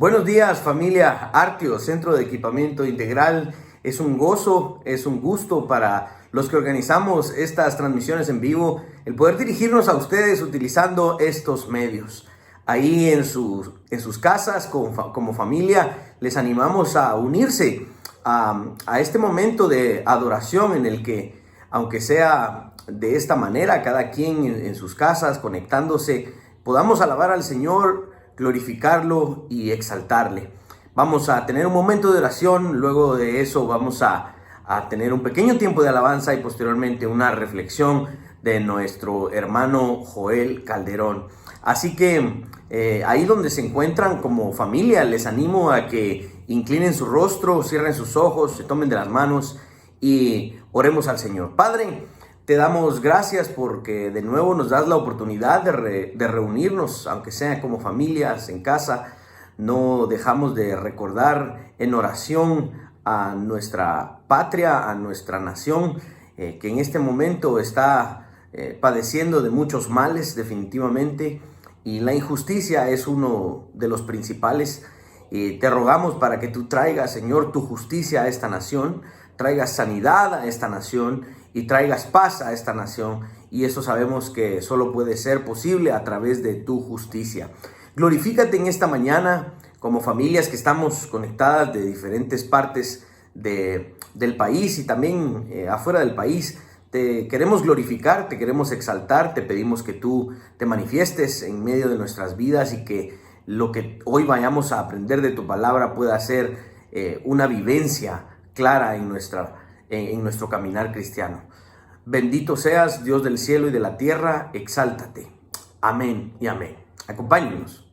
Buenos días, familia Artio, Centro de Equipamiento Integral. Es un gozo, es un gusto para los que organizamos estas transmisiones en vivo, el poder dirigirnos a ustedes utilizando estos medios. Ahí en sus casas, como familia, les animamos a unirse a este momento de adoración en el que, aunque sea de esta manera, cada quien en sus casas, conectándose, podamos alabar al Señor, glorificarlo y exaltarle. Vamos a tener un momento de oración, luego de eso vamos a tener un pequeño tiempo de alabanza y posteriormente una reflexión de nuestro hermano Joel Calderón. Así que ahí donde se encuentran como familia, les animo a que inclinen su rostro, cierren sus ojos, se tomen de las manos y oremos al Señor. Padre, te damos gracias porque de nuevo nos das la oportunidad de reunirnos, aunque sea como familias en casa. No dejamos de recordar en oración a nuestra patria, a nuestra nación, que en este momento está padeciendo de muchos males definitivamente, y la injusticia es uno de los principales. Te rogamos para que tú traigas, Señor, tu justicia a esta nación, traigas sanidad a esta nación y traigas paz a esta nación, y eso sabemos que solo puede ser posible a través de tu justicia. Glorifícate en esta mañana como familias que estamos conectadas de diferentes partes del país y también afuera del país. Te queremos glorificar, te queremos exaltar, te pedimos que tú te manifiestes en medio de nuestras vidas y que lo que hoy vayamos a aprender de tu palabra pueda ser una vivencia clara en nuestro caminar cristiano. Bendito seas, Dios del cielo y de la tierra, exáltate. Amén y amén. Acompáñenos.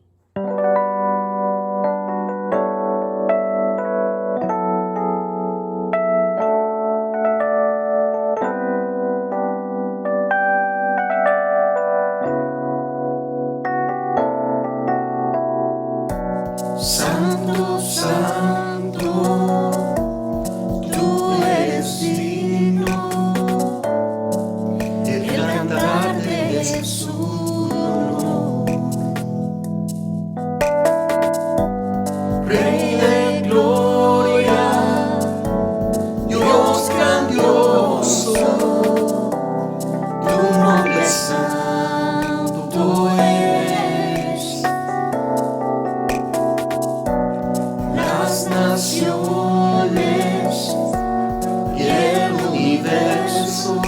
Santo, santo, tú eres digno, el cantar de Jesús. Rey de gloria, Dios grandioso, tu nombre santo es. Las naciones y el universo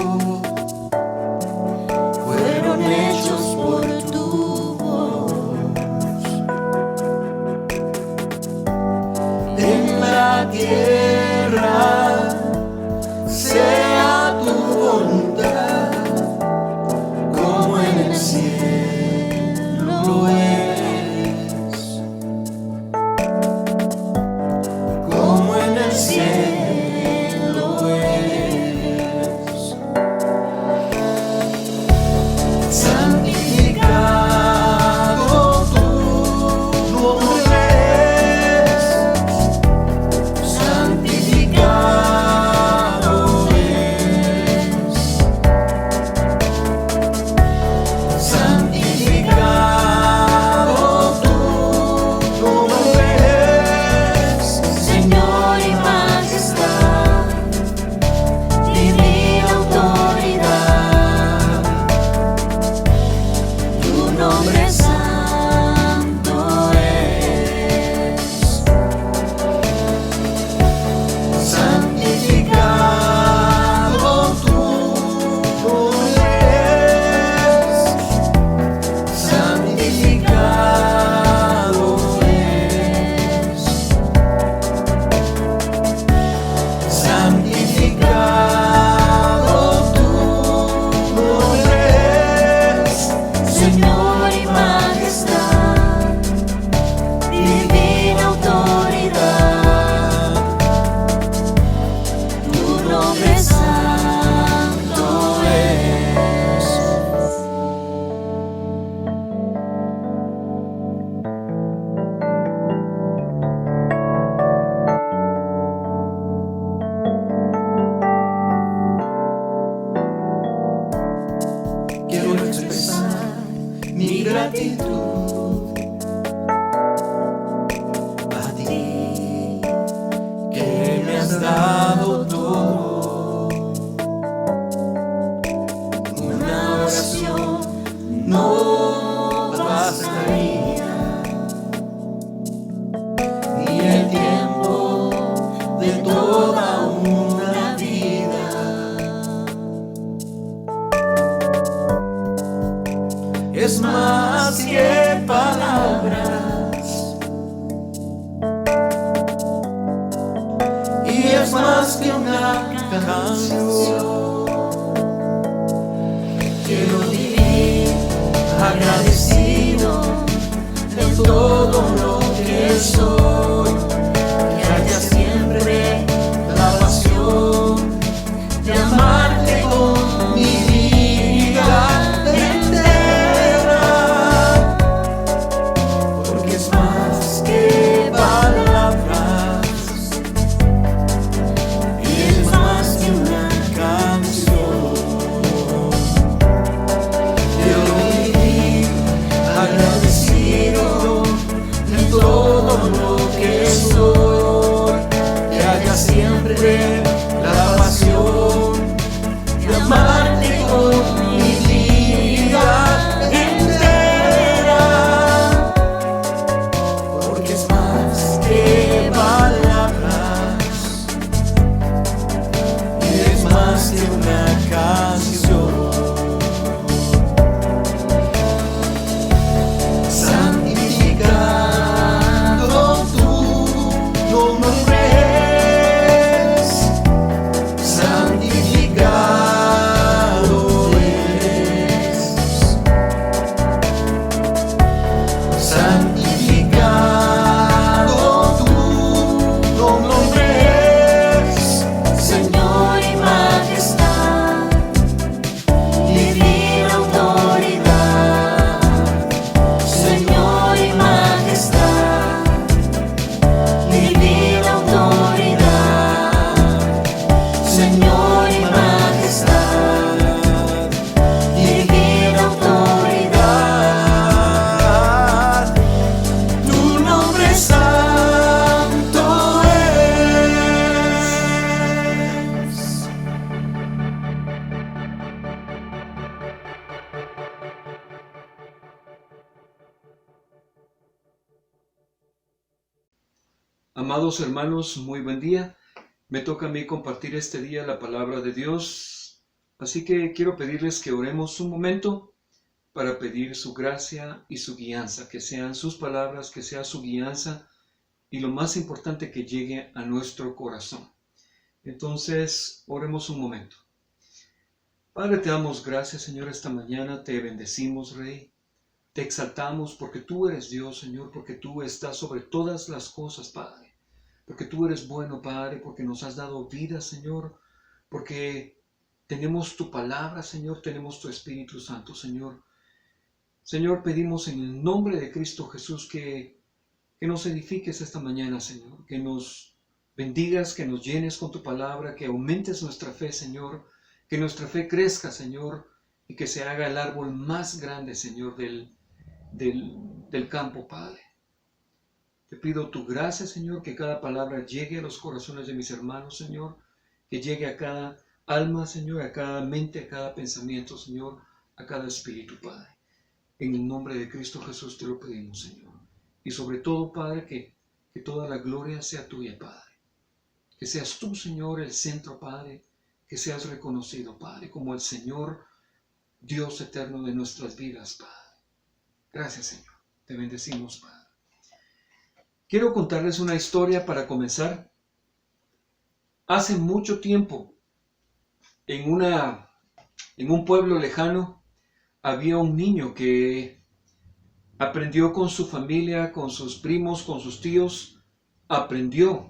fueron hechos por tu voz. En la tierra sea tu voluntad, como en el cielo es. Como en el cielo es. Santificado tu nombre es. Santificado es. Santificado tu nombre es. Señor y Majestad. más que una canción. Quiero vivir agradecido de todo lo que soy, que haya siempre la pasión de amarte con mi vida entera, porque es más que palabras y es más que una canción. Quiero vivir agradecido de todo lo que soy, que haya siempre la pasión de amarte con mi vida entera, porque es más que palabras y es más que una canción. Santificado tu nombre es, santificado es, santificado tu nombre es, Señor y majestad, divina autoridad, Señor y majestad, divina autoridad, Señor y majestad, divina autoridad, tu nombre santo es. Amados hermanos, muy buen día. Me toca a mí compartir este día la palabra de Dios. Así que quiero pedirles que oremos un momento para pedir su gracia y su guianza, que sean sus palabras, que sea su guianza y lo más importante, que llegue a nuestro corazón. Entonces, oremos un momento. Padre, te damos gracias, Señor, esta mañana. Te bendecimos, Rey. Te exaltamos porque tú eres Dios, Señor, porque tú estás sobre todas las cosas, Padre. Porque tú eres bueno, Padre, porque nos has dado vida, Señor, porque tenemos tu palabra, Señor, tenemos tu Espíritu Santo, Señor. Señor, pedimos en el nombre de Cristo Jesús que nos edifiques esta mañana, Señor, que nos bendigas, que nos llenes con tu palabra, que aumentes nuestra fe, Señor, que nuestra fe crezca, Señor, y que se haga el árbol más grande, Señor, del campo, Padre. Te pido tu gracia, Señor, que cada palabra llegue a los corazones de mis hermanos, Señor, que llegue a cada alma, Señor, a cada mente, a cada pensamiento, Señor, a cada espíritu, Padre. En el nombre de Cristo Jesús te lo pedimos, Señor. Y sobre todo, Padre, que toda la gloria sea tuya, Padre. Que seas tú, Señor, el centro, Padre, que seas reconocido, Padre, como el Señor, Dios eterno de nuestras vidas, Padre. Gracias, Señor. Te bendecimos, Padre. Quiero contarles una historia para comenzar. Hace mucho tiempo, en un pueblo lejano, había un niño que aprendió con su familia, con sus primos, con sus tíos, aprendió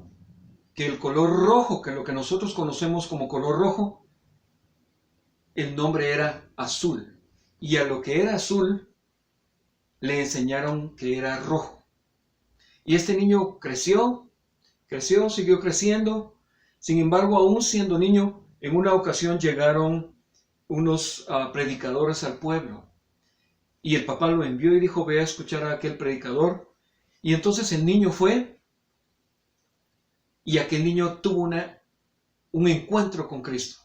que el color rojo, que lo que nosotros conocemos como color rojo, el nombre era azul. Y a lo que era azul, le enseñaron que era rojo. Y este niño creció, siguió creciendo. Sin embargo, aún siendo niño, en una ocasión llegaron unos predicadores al pueblo. Y el papá lo envió y dijo, ve a escuchar a aquel predicador. Y entonces el niño fue, y aquel niño tuvo un encuentro con Cristo.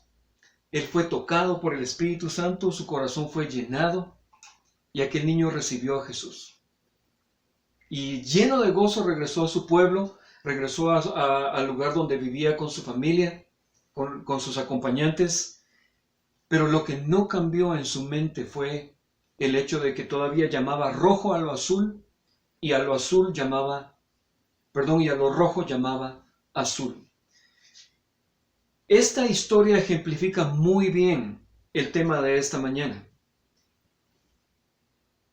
Él fue tocado por el Espíritu Santo, su corazón fue llenado, y aquel niño recibió a Jesús. Y lleno de gozo regresó a su pueblo, regresó al lugar donde vivía con su familia, con sus acompañantes. Pero lo que no cambió en su mente fue el hecho de que todavía llamaba rojo a lo azul, y a lo azul y a lo rojo llamaba azul. Esta historia ejemplifica muy bien el tema de esta mañana,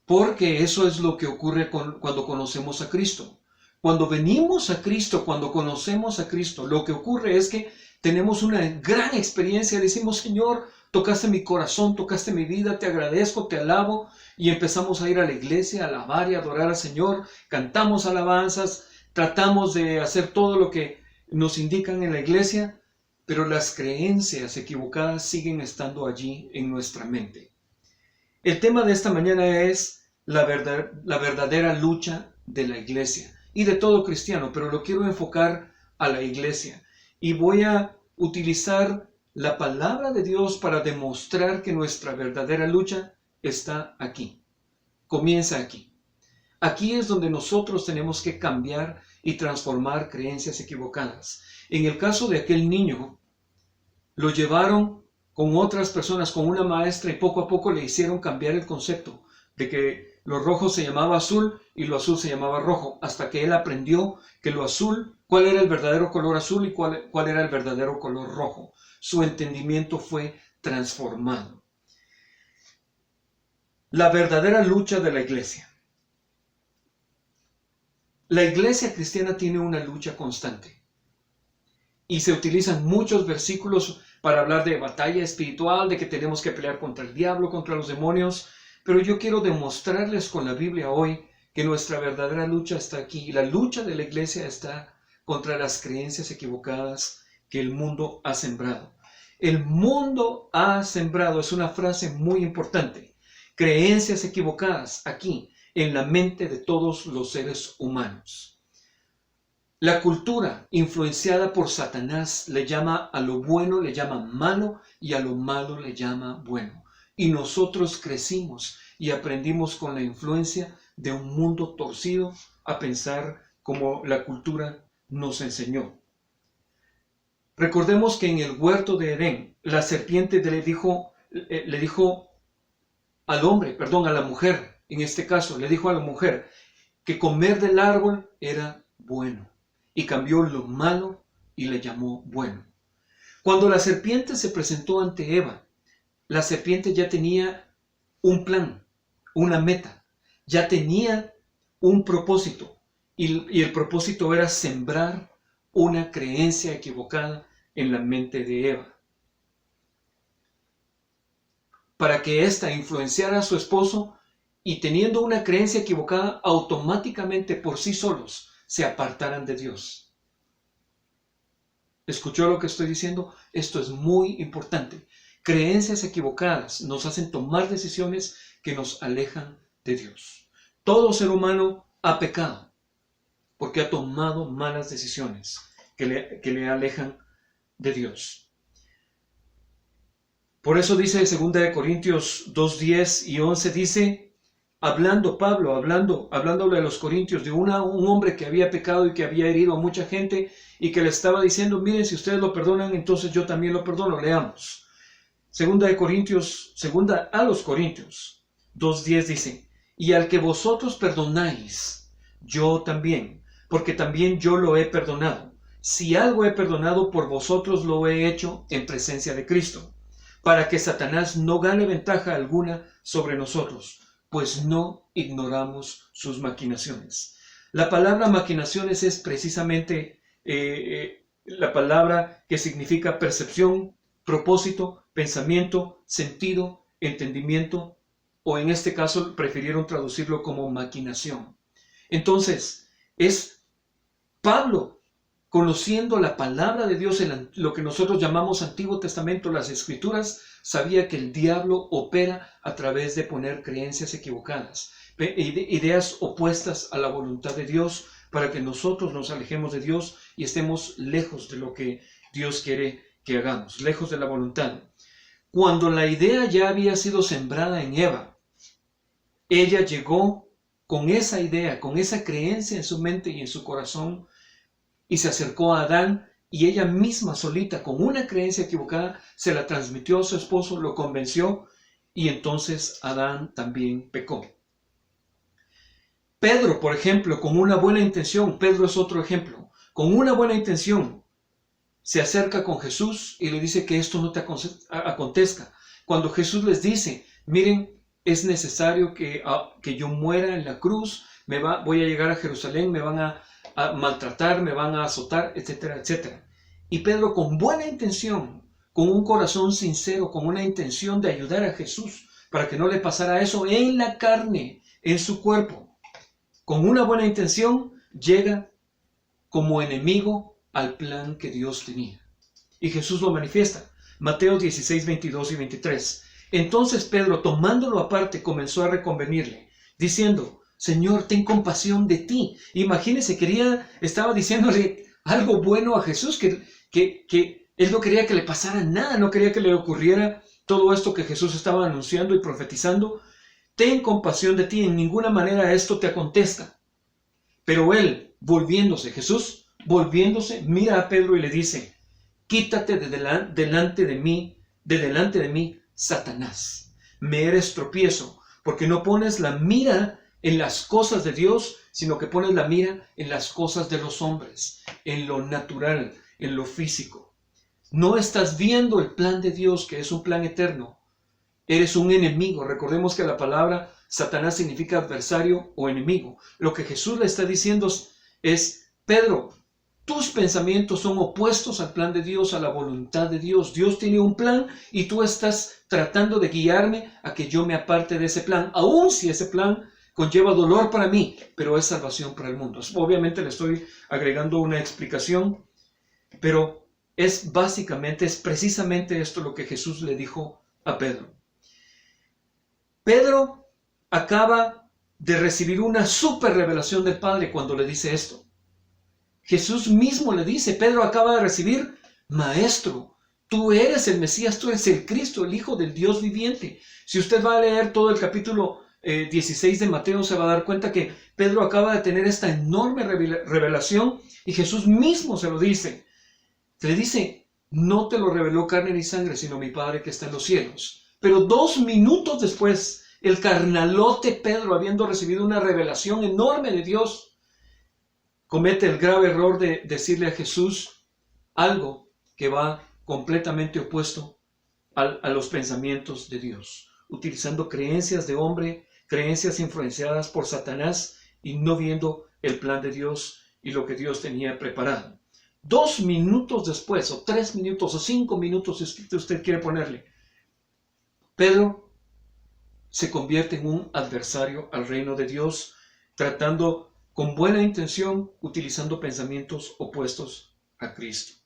porque eso es lo que ocurre cuando conocemos a Cristo. Cuando venimos a Cristo, cuando conocemos a Cristo, lo que ocurre es que tenemos una gran experiencia. Decimos, Señor, tocaste mi corazón, tocaste mi vida, te agradezco, te alabo. Y empezamos a ir a la iglesia, a alabar y adorar al Señor. Cantamos alabanzas, tratamos de hacer todo lo que nos indican en la iglesia, pero las creencias equivocadas siguen estando allí en nuestra mente. El tema de esta mañana es la verdadera lucha de la iglesia y de todo cristiano, pero lo quiero enfocar a la iglesia. Y voy a utilizar la palabra de Dios para demostrar que nuestra verdadera lucha está aquí. Comienza aquí. Aquí es donde nosotros tenemos que cambiar y transformar creencias equivocadas. En el caso de aquel niño, lo llevaron con otras personas, con una maestra, y poco a poco le hicieron cambiar el concepto de que lo rojo se llamaba azul y lo azul se llamaba rojo, hasta que él aprendió que lo azul, cuál era el verdadero color azul y cuál era el verdadero color rojo. Su entendimiento fue transformado. La verdadera lucha de la iglesia. La iglesia cristiana tiene una lucha constante y se utilizan muchos versículos para hablar de batalla espiritual, de que tenemos que pelear contra el diablo, contra los demonios. Pero yo quiero demostrarles con la Biblia hoy que nuestra verdadera lucha está aquí. Y la lucha de la iglesia está contra las creencias equivocadas que el mundo ha sembrado. El mundo ha sembrado, es una frase muy importante. Creencias equivocadas aquí en la mente de todos los seres humanos. La cultura influenciada por Satanás le llama a lo bueno, le llama malo, y a lo malo le llama bueno. Y nosotros crecimos y aprendimos con la influencia de un mundo torcido a pensar como la cultura nos enseñó. Recordemos que en el huerto de Edén, la serpiente le dijo al hombre, a la mujer, en este caso, le dijo a la mujer que comer del árbol era bueno, y cambió lo malo y le llamó bueno. Cuando la serpiente se presentó ante Eva, la serpiente ya tenía un plan, una meta, ya tenía un propósito, y el propósito era sembrar una creencia equivocada en la mente de Eva, para que ésta influenciara a su esposo, y teniendo una creencia equivocada, automáticamente por sí solos se apartaran de Dios. ¿Escuchó lo que estoy diciendo? Esto es muy importante. Creencias equivocadas nos hacen tomar decisiones que nos alejan de Dios. Todo ser humano ha pecado porque ha tomado malas decisiones que le alejan de Dios. Por eso dice 2 Corintios 2:10 y 11, dice, Pablo hablándole a los corintios de un hombre que había pecado y que había herido a mucha gente, y que le estaba diciendo, miren, si ustedes lo perdonan, entonces yo también lo perdono. Leamos. Segunda a los Corintios 2:10 dice, y al que vosotros perdonáis, yo también, porque también yo lo he perdonado. Si algo he perdonado por vosotros, lo he hecho en presencia de Cristo, para que Satanás no gane ventaja alguna sobre nosotros, pues no ignoramos sus maquinaciones. La palabra maquinaciones es precisamente la palabra que significa percepción, propósito, pensamiento, sentido, entendimiento, o en este caso prefirieron traducirlo como maquinación. Entonces, es Pablo, conociendo la palabra de Dios, en lo que nosotros llamamos Antiguo Testamento, las Escrituras, sabía que el diablo opera a través de poner creencias equivocadas, ideas opuestas a la voluntad de Dios, para que nosotros nos alejemos de Dios y estemos lejos de lo que Dios quiere que hagamos, lejos de la voluntad. Cuando la idea ya había sido sembrada en Eva, ella llegó con esa idea, con esa creencia en su mente y en su corazón, y se acercó a Adán, y ella misma solita, con una creencia equivocada, se la transmitió a su esposo, lo convenció, y entonces Adán también pecó. Pedro, por ejemplo, con una buena intención, Pedro es otro ejemplo, con una buena intención, se acerca con Jesús y le dice que esto no te acontezca. Cuando Jesús les dice, miren, es necesario que yo muera en la cruz, voy a llegar a Jerusalén, me van a maltratar, me van a azotar, etcétera, etcétera. Y Pedro, con buena intención, con un corazón sincero, con una intención de ayudar a Jesús para que no le pasara eso en la carne, en su cuerpo, con una buena intención, llega como enemigo al plan que Dios tenía. Y Jesús lo manifiesta. Mateo 16, 22 y 23. Entonces Pedro, tomándolo aparte, comenzó a reconvenirle, diciendo, Señor, ten compasión de ti. Imagínese, estaba diciéndole algo bueno a Jesús, que él no quería que le pasara nada, no quería que le ocurriera todo esto que Jesús estaba anunciando y profetizando. Ten compasión de ti, en ninguna manera esto te acontezca. Pero él, Jesús, volviéndose, mira a Pedro y le dice, quítate de delante de mí, Satanás. Me eres tropiezo, porque no pones la mira en las cosas de Dios, sino que pones la mira en las cosas de los hombres, en lo natural, en lo físico. No estás viendo el plan de Dios, que es un plan eterno. Eres un enemigo. Recordemos que la palabra Satanás significa adversario o enemigo. Lo que Jesús le está diciendo es, Pedro, tus pensamientos son opuestos al plan de Dios, a la voluntad de Dios. Dios tiene un plan y tú estás tratando de guiarme a que yo me aparte de ese plan, aun si ese plan conlleva dolor para mí, pero es salvación para el mundo. Obviamente le estoy agregando una explicación, pero es precisamente esto lo que Jesús le dijo a Pedro. Pedro acaba de recibir una super revelación del Padre cuando le dice esto. Jesús mismo le dice, Pedro acaba de recibir, Maestro, tú eres el Mesías, tú eres el Cristo, el Hijo del Dios viviente. Si usted va a leer todo el capítulo 16 de Mateo, se va a dar cuenta que Pedro acaba de tener esta enorme revelación y Jesús mismo se lo dice. Le dice, no te lo reveló carne ni sangre, sino mi Padre que está en los cielos. Pero 2 minutos después, el carnalote Pedro, habiendo recibido una revelación enorme de Dios, comete el grave error de decirle a Jesús algo que va completamente opuesto a los pensamientos de Dios, utilizando creencias de hombre, creencias influenciadas por Satanás y no viendo el plan de Dios y lo que Dios tenía preparado. 2 minutos después, o 3 minutos, o 5 minutos, si usted quiere ponerle, Pedro se convierte en un adversario al reino de Dios, tratando con buena intención, utilizando pensamientos opuestos a Cristo.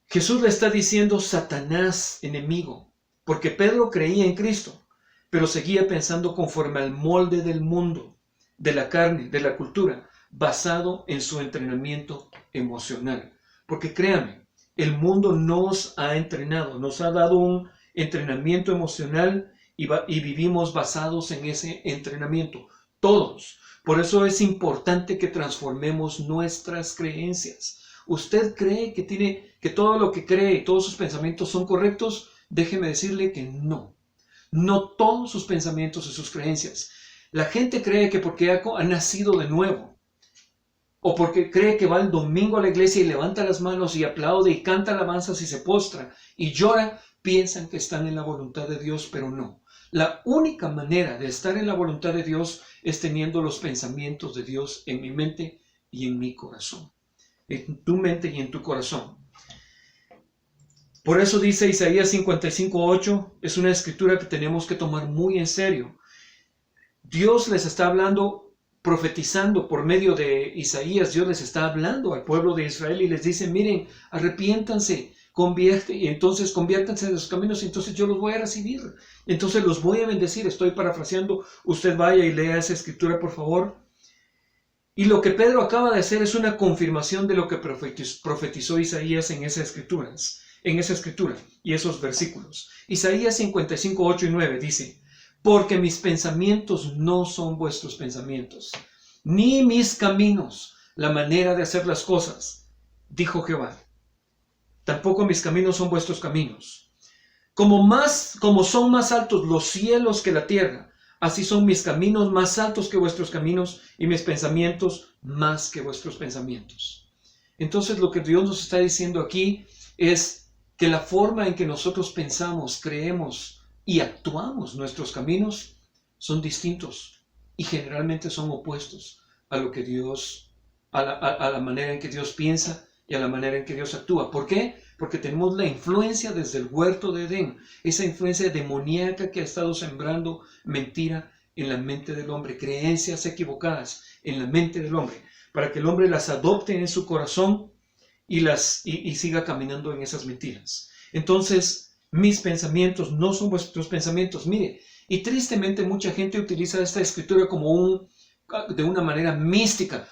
Jesús le está diciendo Satanás, enemigo, porque Pedro creía en Cristo, pero seguía pensando conforme al molde del mundo, de la carne, de la cultura, basado en su entrenamiento emocional. Porque créame, el mundo nos ha entrenado, nos ha dado un entrenamiento emocional y vivimos basados en ese entrenamiento, todos. Por eso es importante que transformemos nuestras creencias. ¿Usted cree que todo lo que cree y todos sus pensamientos son correctos? Déjeme decirle que no. No todos sus pensamientos y sus creencias. La gente cree que porque ha nacido de nuevo, o porque cree que va el domingo a la iglesia y levanta las manos y aplaude y canta alabanzas y se postra y llora, piensan que están en la voluntad de Dios, pero no. La única manera de estar en la voluntad de Dios es teniendo los pensamientos de Dios en mi mente y en mi corazón. En tu mente y en tu corazón. Por eso dice Isaías 55:8, es una escritura que tenemos que tomar muy en serio. Dios les está hablando, profetizando por medio de Isaías. Dios les está hablando al pueblo de Israel y les dice, miren, arrepiéntanse, entonces conviértanse de sus caminos y entonces yo los voy a recibir. Entonces los voy a bendecir. Estoy parafraseando, usted vaya y lea esa escritura por favor. Y lo que Pedro acaba de hacer es una confirmación de lo que profetizó Isaías en esa escritura y esos versículos. Isaías 55:8 y 9 dice, porque mis pensamientos no son vuestros pensamientos, ni mis caminos la manera de hacer las cosas, dijo Jehová. Tampoco mis caminos son vuestros caminos. Como son más altos los cielos que la tierra, así son mis caminos más altos que vuestros caminos y mis pensamientos más que vuestros pensamientos. Entonces lo que Dios nos está diciendo aquí es que la forma en que nosotros pensamos, creemos y actuamos nuestros caminos son distintos y generalmente son opuestos a lo que Dios, a la manera en que Dios piensa y a la manera en que Dios actúa. ¿Por qué? Porque tenemos la influencia desde el huerto de Edén, esa influencia demoníaca que ha estado sembrando mentira en la mente del hombre, creencias equivocadas en la mente del hombre, para que el hombre las adopte en su corazón y siga caminando en esas mentiras. Entonces, mis pensamientos no son vuestros pensamientos. Mire, y tristemente mucha gente utiliza esta escritura como de una manera mística.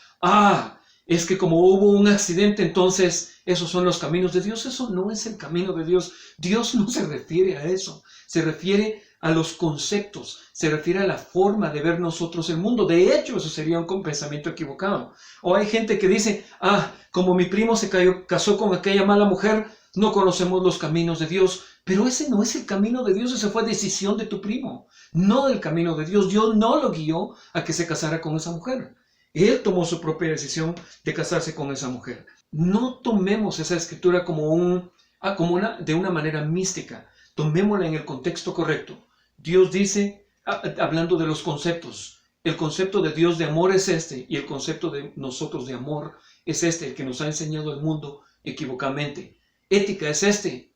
Es que como hubo un accidente, entonces esos son los caminos de Dios. Eso no es el camino de Dios. Dios no se refiere a eso. Se refiere a los conceptos, se refiere a la forma de ver nosotros el mundo. De hecho, eso sería un pensamiento equivocado. O hay gente que dice, como mi primo se casó con aquella mala mujer, no conocemos los caminos de Dios. Pero ese no es el camino de Dios, esa fue decisión de tu primo, no del camino de Dios. Dios no lo guió a que se casara con esa mujer. Él tomó su propia decisión de casarse con esa mujer. No tomemos esa escritura de una manera mística. Tomémosla en el contexto correcto. Dios dice, hablando de los conceptos, el concepto de Dios de amor es este, y el concepto de nosotros de amor es este, el que nos ha enseñado el mundo equivocadamente. Ética es este,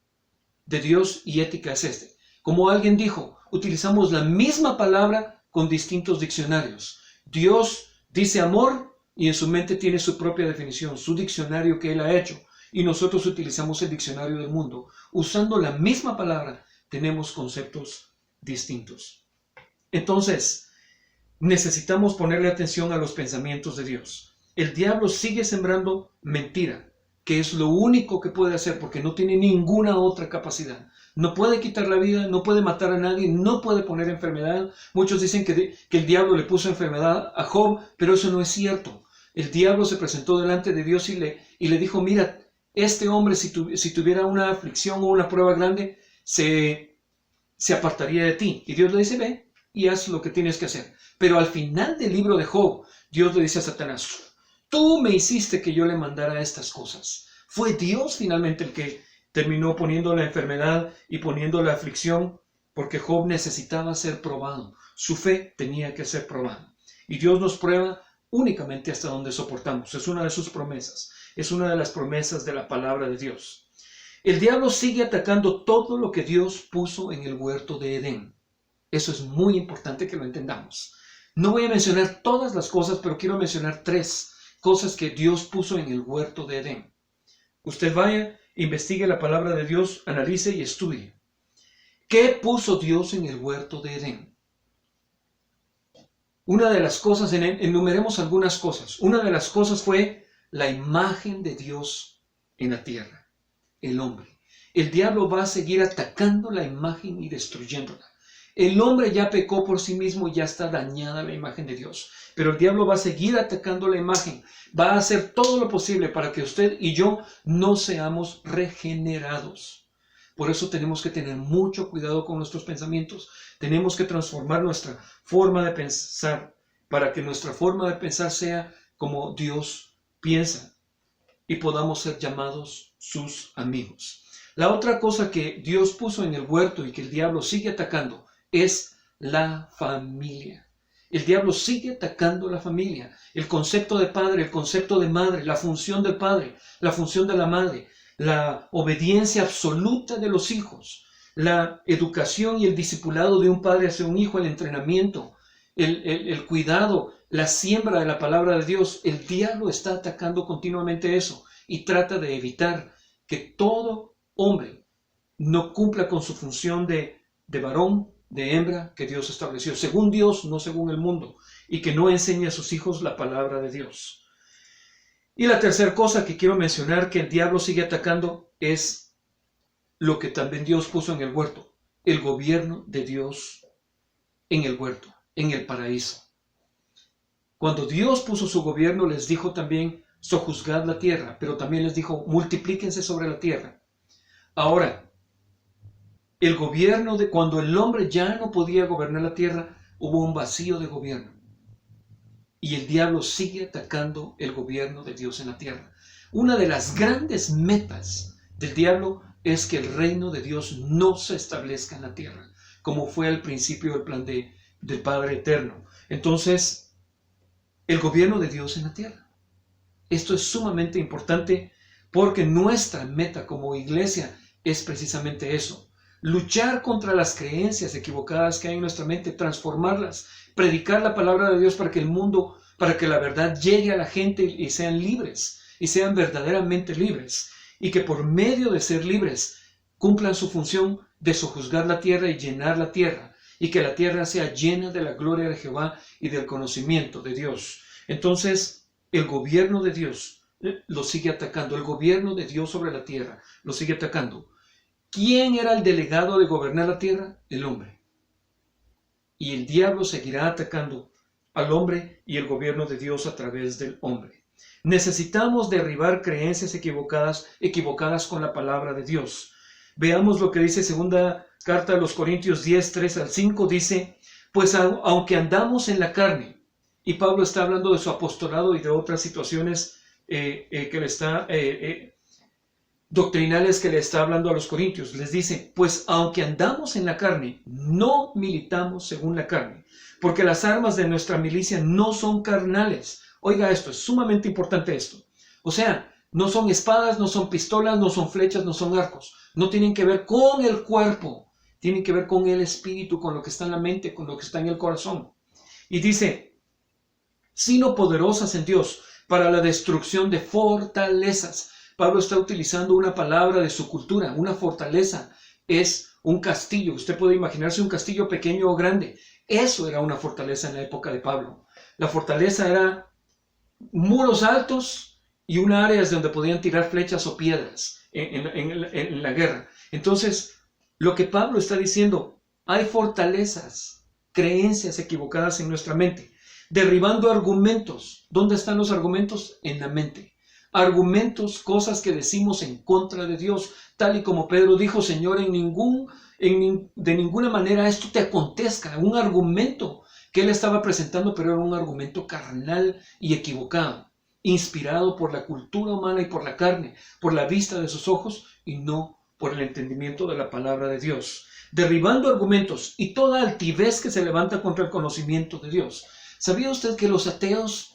de Dios, y ética es este. Como alguien dijo, utilizamos la misma palabra con distintos diccionarios. Dios dice amor y en su mente tiene su propia definición, su diccionario que Él ha hecho. Y nosotros utilizamos el diccionario del mundo. Usando la misma palabra, tenemos conceptos distintos. Entonces, necesitamos ponerle atención a los pensamientos de Dios. El diablo sigue sembrando mentira, que es lo único que puede hacer, porque no tiene ninguna otra capacidad. No puede quitar la vida, no puede matar a nadie, no puede poner enfermedad. Muchos dicen que el diablo le puso enfermedad a Job, pero eso no es cierto. El diablo se presentó delante de Dios y le dijo, mira, este hombre si tuviera una aflicción o una prueba grande, se apartaría de ti. Y Dios le dice, ve y haz lo que tienes que hacer. Pero al final del libro de Job, Dios le dice a Satanás, tú me hiciste que yo le mandara estas cosas. Fue Dios finalmente el que terminó poniendo la enfermedad y poniendo la aflicción, porque Job necesitaba ser probado. Su fe tenía que ser probada. Y Dios nos prueba únicamente hasta donde soportamos. Es una de sus promesas. Es una de las promesas de la palabra de Dios. El diablo sigue atacando todo lo que Dios puso en el huerto de Edén. Eso es muy importante que lo entendamos. No voy a mencionar todas las cosas, pero quiero mencionar 3 cosas que Dios puso en el huerto de Edén. Usted vaya, investigue la palabra de Dios, analice y estudie. ¿Qué puso Dios en el huerto de Edén? Una de las cosas, enumeremos algunas cosas. Una de las cosas fue la imagen de Dios en la tierra. El hombre. El diablo va a seguir atacando la imagen y destruyéndola. El hombre ya pecó por sí mismo y ya está dañada la imagen de Dios. Pero el diablo va a seguir atacando la imagen. Va a hacer todo lo posible para que usted y yo no seamos regenerados. Por eso tenemos que tener mucho cuidado con nuestros pensamientos. Tenemos que transformar nuestra forma de pensar para que nuestra forma de pensar sea como Dios piensa y podamos ser llamados sus amigos. La otra cosa que Dios puso en el huerto y que el diablo sigue atacando es la familia. El diablo sigue atacando la familia, el concepto de padre, el concepto de madre, la función del padre, la función de la madre, la obediencia absoluta de los hijos, la educación y el discipulado de un padre hacia un hijo, el entrenamiento, el cuidado, la siembra de la palabra de Dios. El diablo está atacando continuamente eso y trata de evitar que todo hombre no cumpla con su función de varón, de hembra que Dios estableció, según Dios, no según el mundo, y que no enseñe a sus hijos la palabra de Dios. Y la tercera cosa que quiero mencionar que el diablo sigue atacando es lo que también Dios puso en el huerto, el gobierno de Dios en el huerto, en el paraíso. Cuando Dios puso su gobierno, les dijo también, sojuzgad la tierra, pero también les dijo, multiplíquense sobre la tierra. Ahora, el gobierno cuando el hombre ya no podía gobernar la tierra, hubo un vacío de gobierno. y el diablo sigue atacando el gobierno de Dios en la tierra. Una de las grandes metas del diablo es que el reino de Dios no se establezca en la tierra, como fue al principio el plan del Padre Eterno. Entonces, el gobierno de Dios en la tierra. Esto es sumamente importante porque nuestra meta como iglesia es precisamente eso. Luchar contra las creencias equivocadas que hay en nuestra mente, transformarlas, predicar la palabra de Dios para que el mundo, para que la verdad llegue a la gente y sean libres, y sean verdaderamente libres, y que por medio de ser libres cumplan su función de sojuzgar la tierra y llenar la tierra, y que la tierra sea llena de la gloria de Jehová y del conocimiento de Dios. Entonces, el gobierno de Dios lo sigue atacando, el gobierno de Dios sobre la tierra lo sigue atacando. ¿Quién era el delegado de gobernar la tierra? El hombre. Y el diablo seguirá atacando al hombre y el gobierno de Dios a través del hombre. Necesitamos derribar creencias equivocadas con la palabra de Dios. Veamos lo que dice segunda carta de los Corintios 10, 3 al 5, dice, pues aunque andamos en la carne, y Pablo está hablando de su apostolado y de otras situaciones doctrinales que le está hablando a los corintios, les dice, pues aunque andamos en la carne, no militamos según la carne, porque las armas de nuestra milicia no son carnales. Oiga esto, es sumamente importante esto. O sea, no son espadas, no son pistolas, no son flechas, no son arcos. No tienen que ver con el cuerpo, tienen que ver con el espíritu, con lo que está en la mente, con lo que está en el corazón. Y dice, sino poderosas en Dios para la destrucción de fortalezas. Pablo está utilizando una palabra de su cultura. Una fortaleza es un castillo. Usted puede imaginarse un castillo pequeño o grande. Eso era una fortaleza en la época de Pablo. La fortaleza era muros altos y un área donde podían tirar flechas o piedras en la guerra. Entonces, lo que Pablo está diciendo, hay fortalezas, creencias equivocadas en nuestra mente. Derribando argumentos. ¿Dónde están los argumentos? En la mente. Argumentos, cosas que decimos en contra de Dios, tal y como Pedro dijo, Señor, de ninguna manera esto te acontezca. Un argumento que él estaba presentando, pero era un argumento carnal y equivocado, inspirado por la cultura humana y por la carne, por la vista de sus ojos y no por el entendimiento de la palabra de Dios. Derribando argumentos y toda altivez que se levanta contra el conocimiento de Dios. ¿Sabía usted que los ateos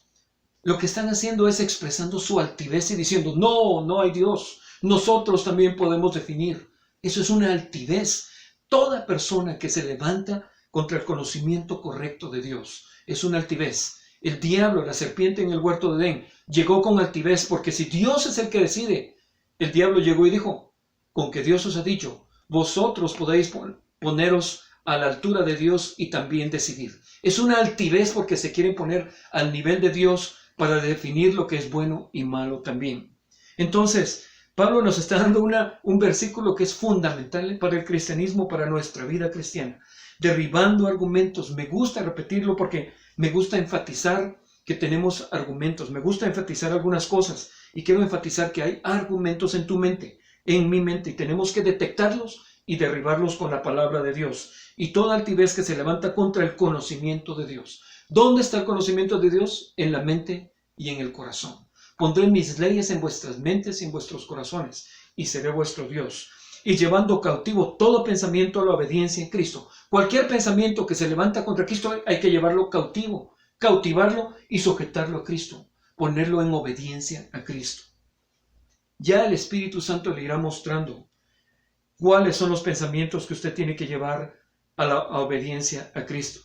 lo que están haciendo es expresando su altivez y diciendo, no hay Dios, nosotros también podemos definir? Eso es una altivez. Toda persona que se levanta contra el conocimiento correcto de Dios es una altivez. El diablo, la serpiente en el huerto de Edén, llegó con altivez porque si Dios es el que decide, el diablo llegó y dijo, con que Dios os ha dicho, vosotros podéis poneros a la altura de Dios y también decidir. Es una altivez porque se quieren poner al nivel de Dios para definir lo que es bueno y malo también. Entonces, Pablo nos está dando un versículo que es fundamental para el cristianismo, para nuestra vida cristiana. Derribando argumentos. Me gusta repetirlo porque me gusta enfatizar que tenemos argumentos. Me gusta enfatizar algunas cosas y quiero enfatizar que hay argumentos en tu mente, en mi mente, y tenemos que detectarlos y derribarlos con la palabra de Dios. Y toda altivez que se levanta contra el conocimiento de Dios. ¿Dónde está el conocimiento de Dios? En la mente y en el corazón. Pondré mis leyes en vuestras mentes y en vuestros corazones, y seré vuestro Dios. Y llevando cautivo todo pensamiento a la obediencia en Cristo. Cualquier pensamiento que se levanta contra Cristo hay que llevarlo cautivo, cautivarlo y sujetarlo a Cristo, ponerlo en obediencia a Cristo. Ya el Espíritu Santo le irá mostrando cuáles son los pensamientos que usted tiene que llevar a la obediencia a Cristo.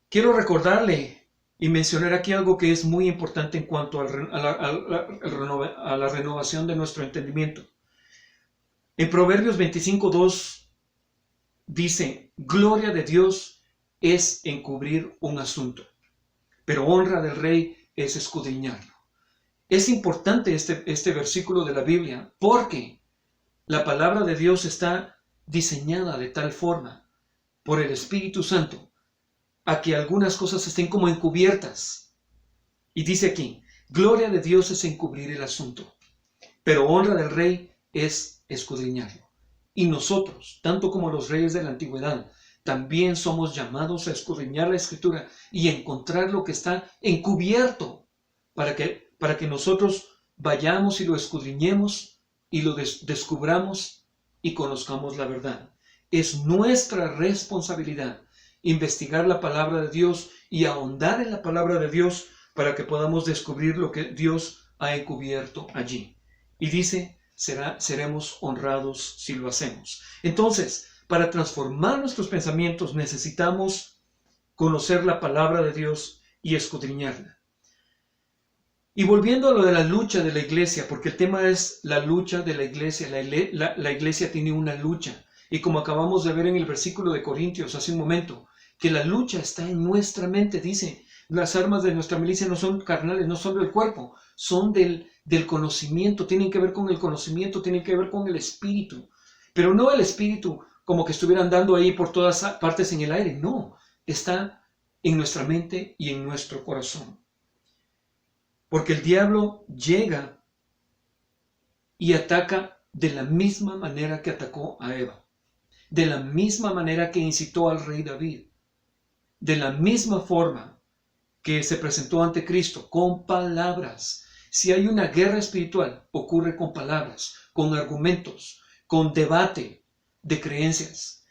Quiero recordarle y mencionar aquí algo que es muy importante en cuanto a la renovación de nuestro entendimiento. En Proverbios 25:2 dice, gloria de Dios es encubrir un asunto, pero honra del rey es escudriñarlo. Es importante este versículo de la Biblia porque la palabra de Dios está diseñada de tal forma por el Espíritu Santo a que algunas cosas estén como encubiertas. Y dice aquí, gloria de Dios es encubrir el asunto, pero honra del rey es escudriñarlo. Y nosotros, tanto como los reyes de la antigüedad, también somos llamados a escudriñar la Escritura y encontrar lo que está encubierto para que nosotros vayamos y lo escudriñemos y lo descubramos y conozcamos la verdad. Es nuestra responsabilidad investigar la palabra de Dios y ahondar en la palabra de Dios para que podamos descubrir lo que Dios ha encubierto allí. Y dice, seremos honrados si lo hacemos. Entonces, para transformar nuestros pensamientos necesitamos conocer la palabra de Dios y escudriñarla. Y volviendo a lo de la lucha de la iglesia, porque el tema es la lucha de la iglesia. La iglesia tiene una lucha. Y como acabamos de ver en el versículo de Corintios hace un momento, que la lucha está en nuestra mente. Dice, las armas de nuestra milicia no son carnales, no son del cuerpo, son del conocimiento. Tienen que ver con el conocimiento, tienen que ver con el espíritu. Pero no el espíritu como que estuviera andando ahí por todas partes en el aire. No, está en nuestra mente y en nuestro corazón. Porque el diablo llega y ataca de la misma manera que atacó a Eva, de la misma manera que incitó al rey David, de la misma forma que se presentó ante Cristo, con palabras. Si hay una guerra espiritual, ocurre con palabras, con argumentos, con debate de creencias.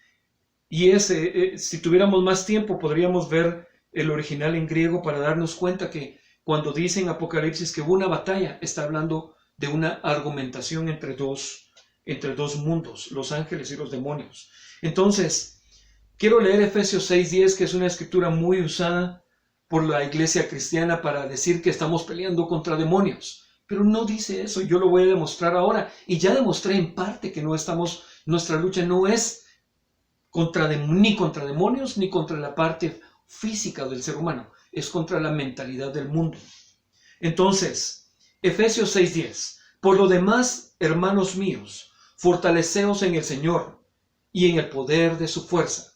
Y si tuviéramos más tiempo, podríamos ver el original en griego para darnos cuenta que cuando dice en Apocalipsis que hubo una batalla, está hablando de una argumentación entre dos mundos, los ángeles y los demonios. Entonces, quiero leer Efesios 6:10, que es una escritura muy usada por la iglesia cristiana para decir que estamos peleando contra demonios. Pero no dice eso, yo lo voy a demostrar ahora. Y ya demostré en parte que nuestra lucha no es ni contra demonios ni contra la parte física del ser humano. Es contra la mentalidad del mundo. Entonces, Efesios 6:10. Por lo demás, hermanos míos, fortaleceos en el Señor y en el poder de su fuerza.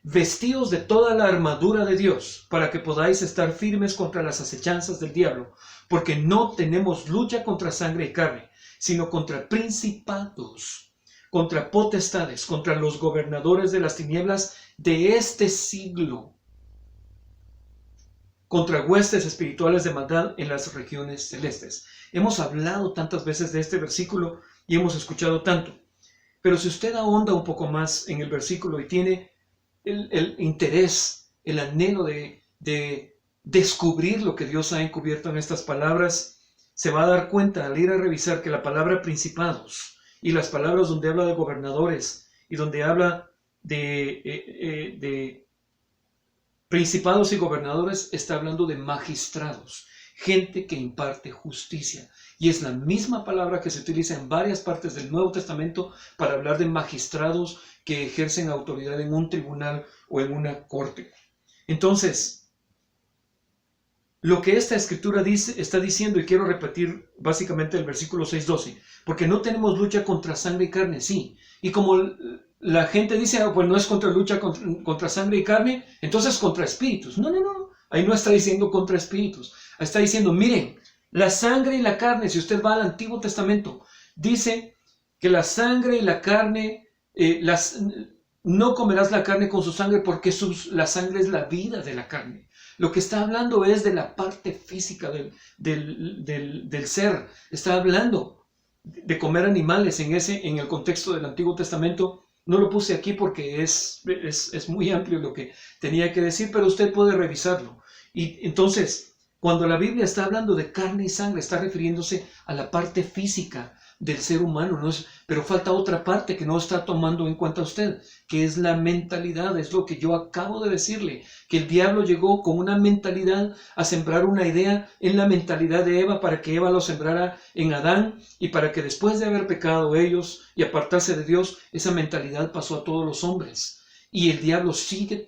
Vestíos de toda la armadura de Dios, para que podáis estar firmes contra las acechanzas del diablo, porque no tenemos lucha contra sangre y carne, sino contra principados, contra potestades, contra los gobernadores de las tinieblas de este siglo, contra huestes espirituales de maldad en las regiones celestes. Hemos hablado tantas veces de este versículo y hemos escuchado tanto. Pero si usted ahonda un poco más en el versículo y tiene el interés, el anhelo de descubrir lo que Dios ha encubierto en estas palabras, se va a dar cuenta al ir a revisar que la palabra principados y las palabras donde habla de gobernadores y donde habla de principados y gobernadores, está hablando de magistrados, gente que imparte justicia. Y es la misma palabra que se utiliza en varias partes del Nuevo Testamento para hablar de magistrados que ejercen autoridad en un tribunal o en una corte. Entonces, lo que esta escritura está diciendo, y quiero repetir básicamente el versículo 6:12, porque no tenemos lucha contra sangre y carne, sí. Y como la gente dice, pues no es lucha contra sangre y carne, entonces contra espíritus. No. Ahí no está diciendo contra espíritus. Está diciendo, miren, la sangre y la carne, si usted va al Antiguo Testamento, dice que la sangre y la carne, no comerás la carne con su sangre porque la sangre es la vida de la carne. Lo que está hablando es de la parte física del ser. Está hablando de comer animales en el contexto del Antiguo Testamento. No lo puse aquí porque es muy amplio lo que tenía que decir, pero usted puede revisarlo. Y entonces, cuando la Biblia está hablando de carne y sangre, está refiriéndose a la parte física del ser humano, pero falta otra parte que no está tomando en cuenta usted, que es la mentalidad. Es lo que yo acabo de decirle, que el diablo llegó con una mentalidad a sembrar una idea en la mentalidad de Eva para que Eva lo sembrara en Adán y para que después de haber pecado ellos y apartarse de Dios, esa mentalidad pasó a todos los hombres. Y el diablo sigue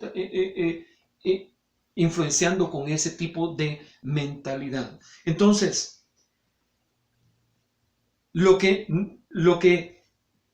influenciando con ese tipo de mentalidad. Entonces,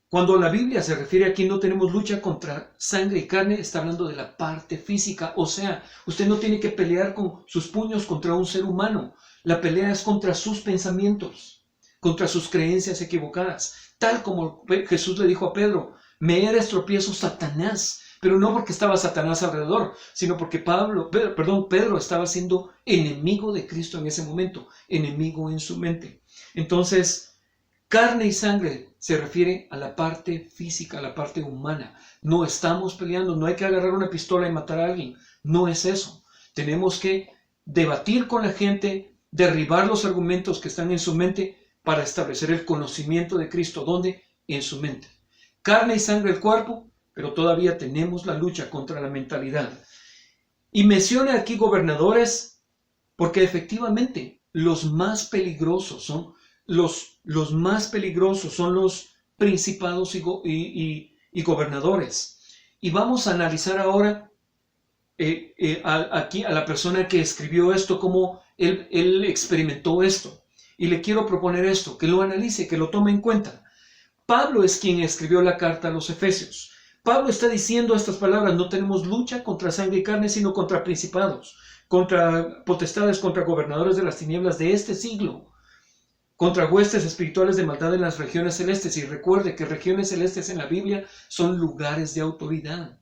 cuando la Biblia se refiere aquí, no tenemos lucha contra sangre y carne, está hablando de la parte física. O sea, usted no tiene que pelear con sus puños contra un ser humano. La pelea es contra sus pensamientos, contra sus creencias equivocadas. Tal como Jesús le dijo a Pedro, me eres tropiezo, Satanás, pero no porque estaba Satanás alrededor, sino porque Pedro estaba siendo enemigo de Cristo en ese momento, enemigo en su mente. Entonces, carne y sangre se refiere a la parte física, a la parte humana. No estamos peleando, no hay que agarrar una pistola y matar a alguien, no es eso. Tenemos que debatir con la gente, derribar los argumentos que están en su mente para establecer el conocimiento de Cristo. ¿Dónde? En su mente. Carne y sangre el cuerpo, pero todavía tenemos la lucha contra la mentalidad. Y menciona aquí gobernadores porque efectivamente los más peligrosos son los principados y gobernadores. Y vamos a analizar ahora aquí a la persona que escribió esto, cómo él experimentó esto. Y le quiero proponer esto, que lo analice, que lo tome en cuenta. Pablo es quien escribió la carta a los Efesios. Pablo está diciendo estas palabras: no tenemos lucha contra sangre y carne, sino contra principados, contra potestades, contra gobernadores de las tinieblas de este siglo, contra huestes espirituales de maldad en las regiones celestes. Y recuerde que regiones celestes en la Biblia son lugares de autoridad.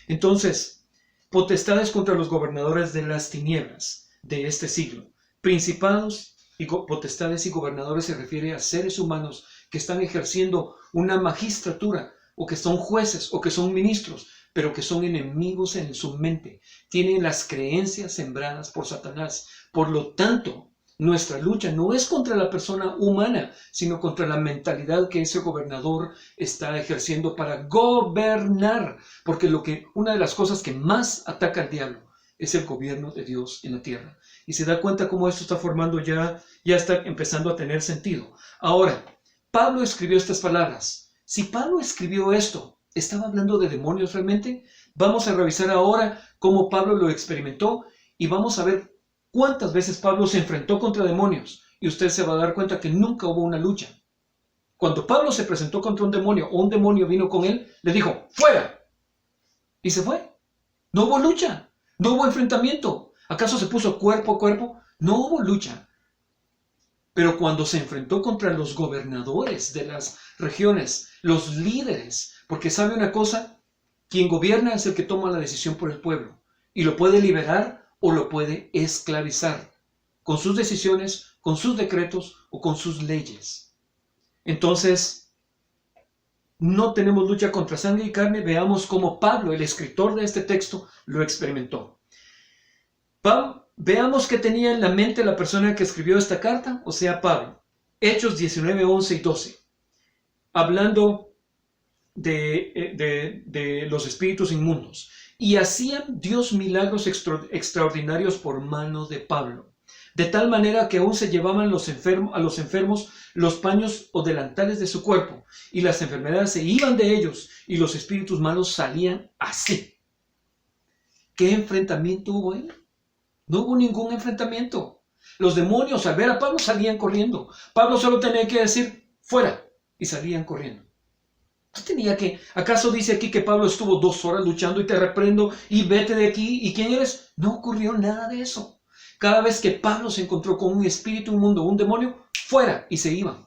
Entonces, potestades contra los gobernadores de las tinieblas de este siglo. Principados y potestades y gobernadores se refiere a seres humanos que están ejerciendo una magistratura, o que son jueces, o que son ministros, pero que son enemigos en su mente. Tienen las creencias sembradas por Satanás. Por lo tanto, nuestra lucha no es contra la persona humana, sino contra la mentalidad que ese gobernador está ejerciendo para gobernar. Porque una de las cosas que más ataca al diablo es el gobierno de Dios en la tierra. Y se da cuenta cómo esto está formando ya está empezando a tener sentido. Ahora, Pablo escribió estas palabras. Si Pablo escribió esto, ¿estaba hablando de demonios realmente? Vamos a revisar ahora cómo Pablo lo experimentó y vamos a ver cuántas veces Pablo se enfrentó contra demonios. Y usted se va a dar cuenta que nunca hubo una lucha. Cuando Pablo se presentó contra un demonio o un demonio vino con él, le dijo: ¡fuera! Y se fue. No hubo lucha, no hubo enfrentamiento. ¿Acaso se puso cuerpo a cuerpo? No hubo lucha. Pero cuando se enfrentó contra los gobernadores de las regiones, los líderes, porque sabe una cosa, quien gobierna es el que toma la decisión por el pueblo y lo puede liberar o lo puede esclavizar con sus decisiones, con sus decretos o con sus leyes. Entonces, no tenemos lucha contra sangre y carne. Veamos cómo Pablo, el escritor de este texto, lo experimentó. Veamos qué tenía en la mente la persona que escribió esta carta, o sea, Pablo. Hechos 19, 11 y 12. Hablando de los espíritus inmundos. Y hacían Dios milagros extraordinarios por mano de Pablo. De tal manera que aún se llevaban a los enfermos los paños o delantales de su cuerpo. Y las enfermedades se iban de ellos y los espíritus malos salían así. ¿Qué enfrentamiento hubo ahí? No hubo ningún enfrentamiento. Los demonios al ver a Pablo salían corriendo. Pablo solo tenía que decir: fuera, y salían corriendo. ¿Acaso dice aquí que Pablo estuvo 2 horas luchando y te reprendo y vete de aquí? ¿Y quién eres? No ocurrió nada de eso. Cada vez que Pablo se encontró con un espíritu inmundo, un demonio, fuera, y se iban.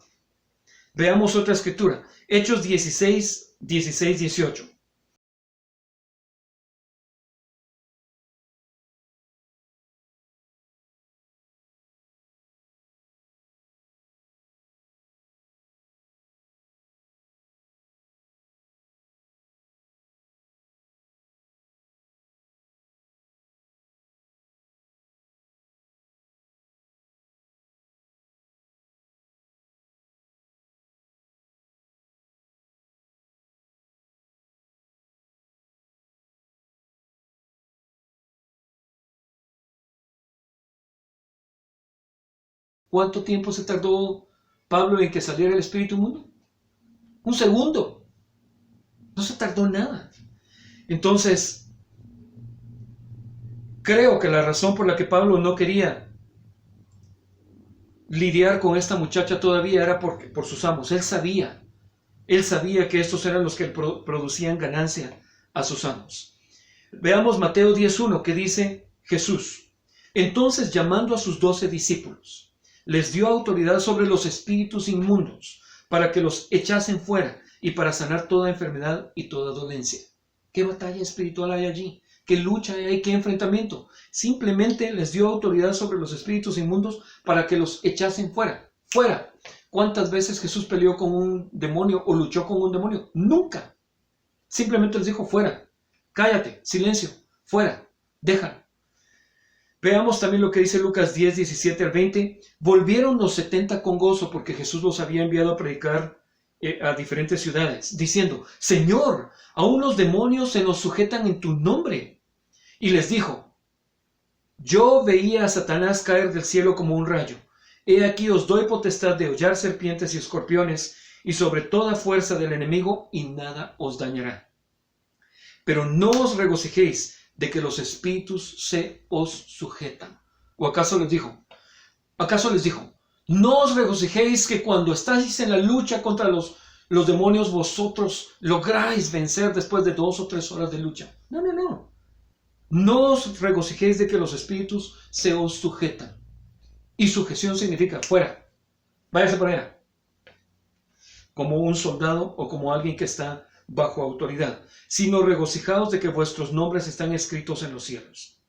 Veamos otra escritura. Hechos 16, 16, 18. ¿Cuánto tiempo se tardó Pablo en que saliera el espíritu inmundo? 1 segundo. No se tardó nada. Entonces, creo que la razón por la que Pablo no quería lidiar con esta muchacha todavía era por sus amos. Él sabía que estos eran los que producían ganancia a sus amos. Veamos Mateo 10:1, que dice Jesús: entonces, llamando a sus 12 discípulos, les dio autoridad sobre los espíritus inmundos para que los echasen fuera y para sanar toda enfermedad y toda dolencia. ¿Qué batalla espiritual hay allí? ¿Qué lucha hay? ¿Qué enfrentamiento? Simplemente les dio autoridad sobre los espíritus inmundos para que los echasen fuera. ¡Fuera! ¿Cuántas veces Jesús peleó con un demonio o luchó con un demonio? Nunca. Simplemente les dijo, fuera. Cállate, silencio, fuera, déjalo. Veamos también lo que dice Lucas 10, 17 al 20. Volvieron los 70 con gozo porque Jesús los había enviado a predicar a diferentes ciudades, diciendo, Señor, aún los demonios se nos sujetan en tu nombre. Y les dijo, yo veía a Satanás caer del cielo como un rayo. He aquí os doy potestad de hollar serpientes y escorpiones y sobre toda fuerza del enemigo y nada os dañará. Pero no os regocijéis de que los espíritus se os sujetan. ¿O acaso les dijo? No os regocijéis que cuando estáis en la lucha contra los demonios vosotros lográis vencer después de 2 o 3 horas de lucha. No. No os regocijéis de que los espíritus se os sujetan. Y sujeción significa fuera. Váyase para allá. Como un soldado o como alguien que está bajo autoridad. Sino regocijaos de que vuestros nombres están escritos en los cielos.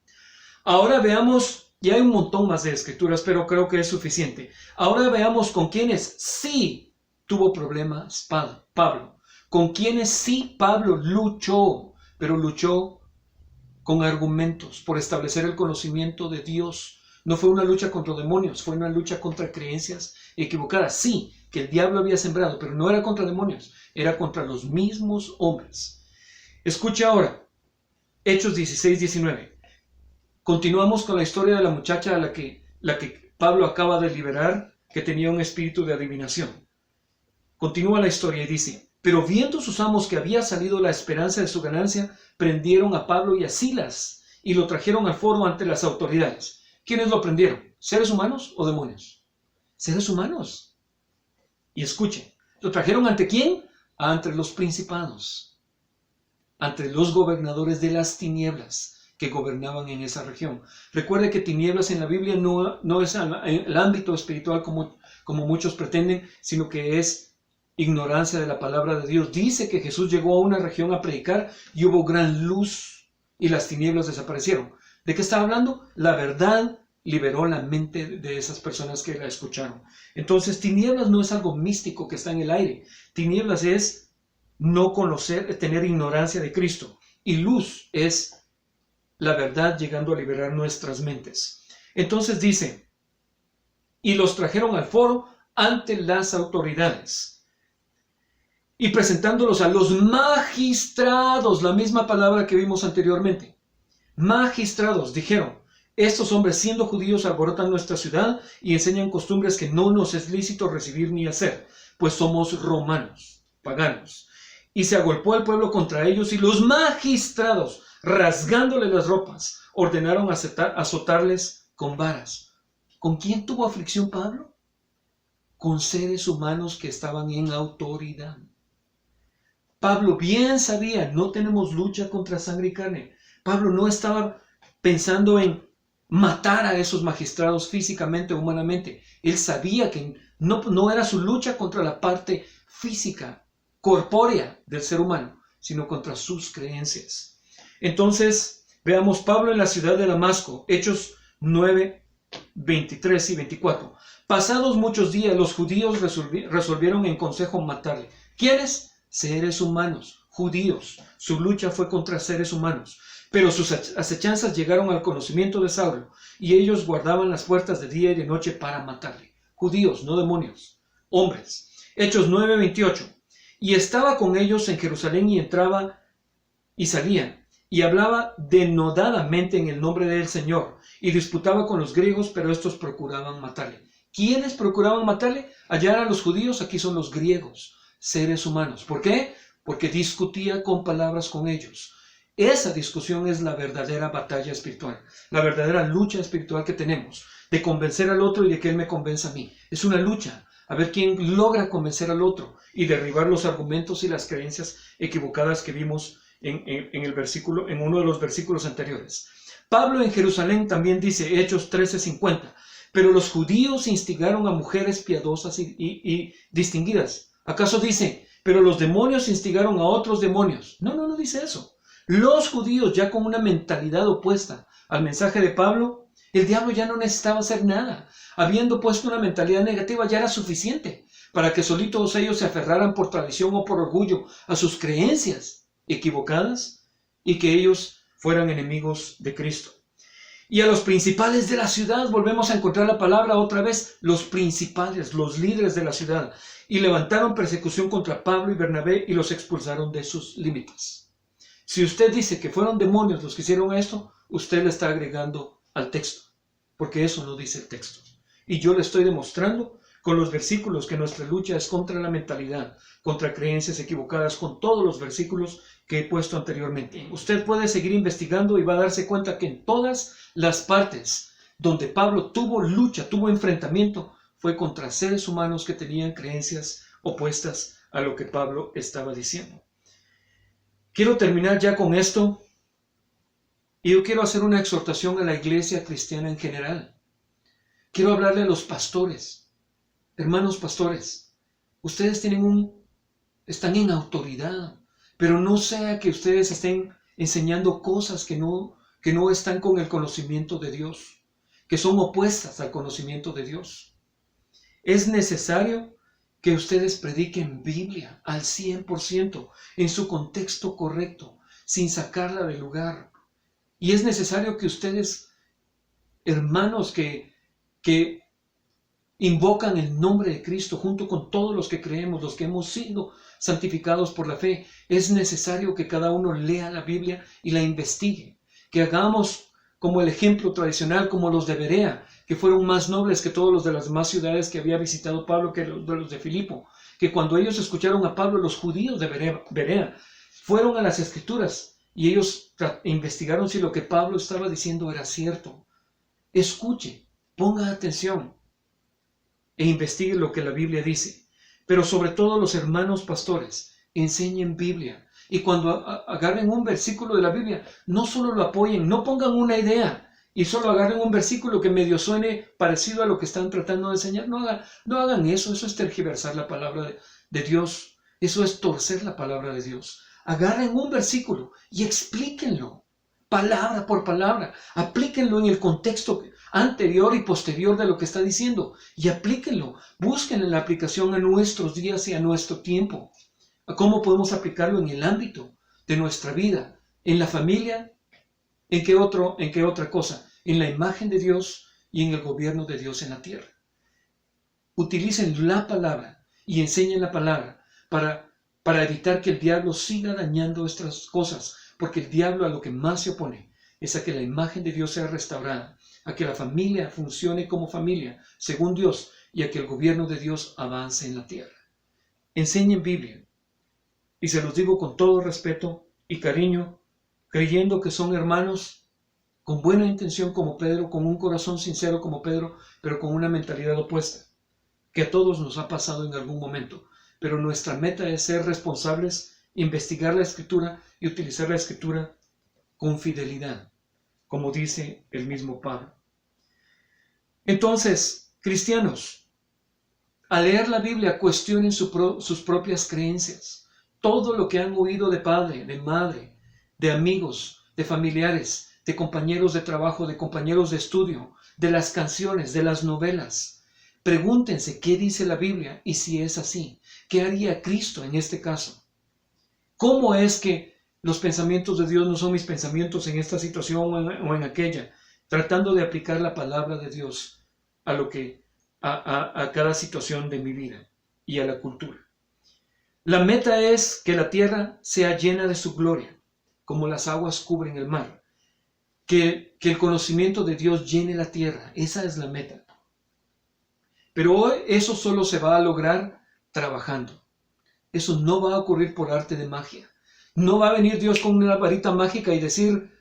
Ahora veamos, y hay un montón más de escrituras, pero creo que es suficiente. Ahora veamos con quienes sí tuvo problemas Pablo. Con quienes sí Pablo luchó, pero luchó con argumentos por establecer el conocimiento de Dios. No fue una lucha contra demonios, fue una lucha contra creencias equivocadas. Sí, que el diablo había sembrado, pero no era contra demonios, era contra los mismos hombres. Escuche ahora, Hechos 16, 19. Continuamos con la historia de la muchacha a la que Pablo acaba de liberar, que tenía un espíritu de adivinación. Continúa la historia y dice, pero viendo sus amos que había salido la esperanza de su ganancia, prendieron a Pablo y a Silas y lo trajeron al foro ante las autoridades. ¿Quiénes lo prendieron? ¿Seres humanos o demonios? Seres humanos. Y escuchen, ¿lo trajeron ante quién? Ante los principados, ante los gobernadores de las tinieblas que gobernaban en esa región. Recuerde que tinieblas en la Biblia no es el ámbito espiritual como muchos pretenden, sino que es ignorancia de la palabra de Dios. Dice que Jesús llegó a una región a predicar y hubo gran luz y las tinieblas desaparecieron. ¿De qué está hablando? La verdad liberó la mente de esas personas que la escucharon. Entonces, tinieblas no es algo místico que está en el aire. Tinieblas es no conocer, tener ignorancia de Cristo. Y luz es la verdad llegando a liberar nuestras mentes. Entonces dice, y los trajeron al foro ante las autoridades. Y presentándolos a los magistrados, la misma palabra que vimos anteriormente. Magistrados, dijeron, estos hombres siendo judíos alborotan nuestra ciudad y enseñan costumbres que no nos es lícito recibir ni hacer, pues somos romanos, paganos. Y se agolpó el pueblo contra ellos y los magistrados, rasgándole las ropas, ordenaron azotarles con varas. ¿Con quién tuvo aflicción Pablo? Con seres humanos que estaban en autoridad. Pablo bien sabía, no tenemos lucha contra sangre y carne. Pablo no estaba pensando en matar a esos magistrados físicamente o humanamente. Él sabía que no era su lucha contra la parte física, corpórea del ser humano, sino contra sus creencias. Entonces, veamos Pablo en la ciudad de Damasco, Hechos 9, 23 y 24. Pasados muchos días, los judíos resolvieron en consejo matarle. ¿Quiénes? Seres humanos, judíos. Su lucha fue contra seres humanos. Pero sus acechanzas llegaron al conocimiento de Saulo, y ellos guardaban las puertas de día y de noche para matarle. Judíos, no demonios, hombres. Hechos 9, 28. Y estaba con ellos en Jerusalén y entraba y salía, y hablaba denodadamente en el nombre del Señor, y disputaba con los griegos, pero estos procuraban matarle. ¿Quiénes procuraban matarle? Allá eran los judíos, aquí son los griegos, seres humanos. ¿Por qué? Porque discutía con palabras con ellos. Esa discusión es la verdadera batalla espiritual, la verdadera lucha espiritual que tenemos, de convencer al otro y de que él me convenza a mí. Es una lucha, a ver quién logra convencer al otro y derribar los argumentos y las creencias equivocadas que vimos en uno de los versículos anteriores. Pablo en Jerusalén también dice, Hechos 13:50, pero los judíos instigaron a mujeres piadosas y distinguidas. ¿Acaso dice, pero los demonios instigaron a otros demonios? No dice eso. Los judíos, ya con una mentalidad opuesta al mensaje de Pablo, el diablo ya no necesitaba hacer nada. Habiendo puesto una mentalidad negativa, ya era suficiente para que solitos ellos se aferraran por tradición o por orgullo a sus creencias equivocadas y que ellos fueran enemigos de Cristo. Y a los principales de la ciudad, volvemos a encontrar la palabra otra vez, los principales, los líderes de la ciudad, y levantaron persecución contra Pablo y Bernabé y los expulsaron de sus límites. Si usted dice que fueron demonios los que hicieron esto, usted le está agregando al texto, porque eso no dice el texto. Y yo le estoy demostrando con los versículos que nuestra lucha es contra la mentalidad, contra creencias equivocadas, con todos los versículos que he puesto anteriormente. Usted puede seguir investigando y va a darse cuenta que en todas las partes donde Pablo tuvo lucha, tuvo enfrentamiento, fue contra seres humanos que tenían creencias opuestas a lo que Pablo estaba diciendo. Quiero terminar ya con esto y yo quiero hacer una exhortación a la iglesia cristiana en general. Quiero hablarle a los pastores. Hermanos pastores, ustedes están en autoridad, pero no sea que ustedes estén enseñando cosas que no están con el conocimiento de Dios, que son opuestas al conocimiento de Dios. Es necesario que ustedes prediquen Biblia al 100%, en su contexto correcto, sin sacarla del lugar. Y es necesario que ustedes, hermanos que invocan el nombre de Cristo junto con todos los que creemos, los que hemos sido santificados por la fe, es necesario que cada uno lea la Biblia y la investigue, que hagamos como el ejemplo tradicional, como los de Berea, que fueron más nobles que todos los de las demás ciudades que había visitado Pablo, que los de Filipo, que cuando ellos escucharon a Pablo, los judíos de Berea fueron a las Escrituras y ellos investigaron si lo que Pablo estaba diciendo era cierto. Escuche, ponga atención e investigue lo que la Biblia dice. Pero sobre todo los hermanos pastores, enseñen Biblia. Y cuando agarren un versículo de la Biblia, no solo lo apoyen, no pongan una idea y solo agarren un versículo que medio suene parecido a lo que están tratando de enseñar. No hagan eso, eso es tergiversar la palabra de Dios. Eso es torcer la palabra de Dios. Agarren un versículo y explíquenlo, palabra por palabra. Aplíquenlo en el contexto anterior y posterior de lo que está diciendo y aplíquenlo. Busquen la aplicación a nuestros días y a nuestro tiempo. A cómo podemos aplicarlo en el ámbito de nuestra vida, en la familia, ¿en qué otra cosa? En la imagen de Dios y en el gobierno de Dios en la tierra. Utilicen la palabra y enseñen la palabra para evitar que el diablo siga dañando estas cosas, porque el diablo a lo que más se opone es a que la imagen de Dios sea restaurada, a que la familia funcione como familia, según Dios, y a que el gobierno de Dios avance en la tierra. Enseñen Biblia. Y se los digo con todo respeto y cariño, creyendo que son hermanos con buena intención como Pedro, con un corazón sincero como Pedro, pero con una mentalidad opuesta, que a todos nos ha pasado en algún momento. Pero nuestra meta es ser responsables, investigar la Escritura y utilizar la Escritura con fidelidad, como dice el mismo Pablo. Entonces, cristianos, al leer la Biblia, cuestionen sus propias creencias. Todo lo que han oído de padre, de madre, de amigos, de familiares, de compañeros de trabajo, de compañeros de estudio, de las canciones, de las novelas. Pregúntense qué dice la Biblia y si es así, ¿qué haría Cristo en este caso? ¿Cómo es que los pensamientos de Dios no son mis pensamientos en esta situación o en aquella? Tratando de aplicar la palabra de Dios a cada situación de mi vida y a la cultura. La meta es que la tierra sea llena de su gloria, como las aguas cubren el mar. Que el conocimiento de Dios llene la tierra. Esa es la meta. Pero hoy eso solo se va a lograr trabajando. Eso no va a ocurrir por arte de magia. No va a venir Dios con una varita mágica y decir,